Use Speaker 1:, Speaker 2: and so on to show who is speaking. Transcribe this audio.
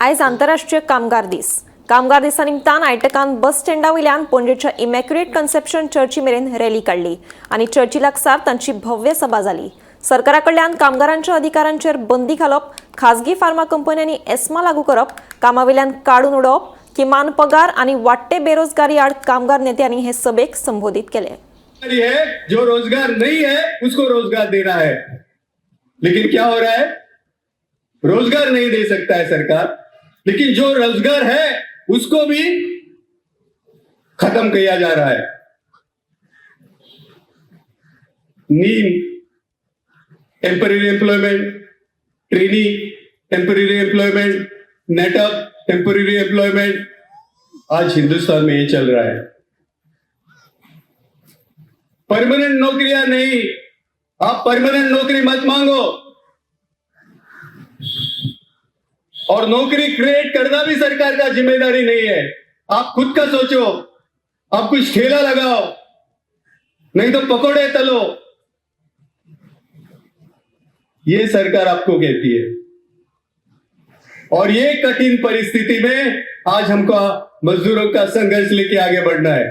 Speaker 1: आयज आंतरराष्ट्रीय कामगार दीस. कामगार दिसा निमतान आयटकान बस स्टँडा वयल्यान पणजेच्या इमॅक्युलेट कन्सेप्शन चर्ची मेरेन रॅली काडली आनी चर्ची लागसार तांची भव्य सभा जाली. सरकारा कडल्यान कामगारांच्या अधिकारांचेर बंदी घालप, खाजगी फार्मा कंपन्यांनी एस्मा लागू करप, कामावयल्यान काडून उडोवप, किमान पगार आनी वाडटे बेरोजगारी आड कामगार नेत्यांनी हे सभेक संबोधित केले.
Speaker 2: है जो रोजगार नहीं है उसको रोजगार देना है, लेकिन क्या हो रहा है? रोजगार नहीं दे सकता है सरकार, लेकिन जो रोजगार है उसको भी खत्म किया जा रहा है. NEEM temporary employment, trainee temporary employment, NETAP temporary employment, आज हिंदुस्तान में ये चल रहा है. परमानेंट नौकरियां नहीं, आप परमानेंट नौकरी मत मांगो, और नौकरी क्रिएट करना भी सरकार का जिम्मेदारी नहीं है. आप खुद का सोचो, आप कुछ ठेला लगाओ, नहीं तो पकौड़े तलो, ये सरकार आपको कहती है. और ये कठिन परिस्थिति में आज हमको मजदूरों का संघर्ष लेके आगे बढ़ना है.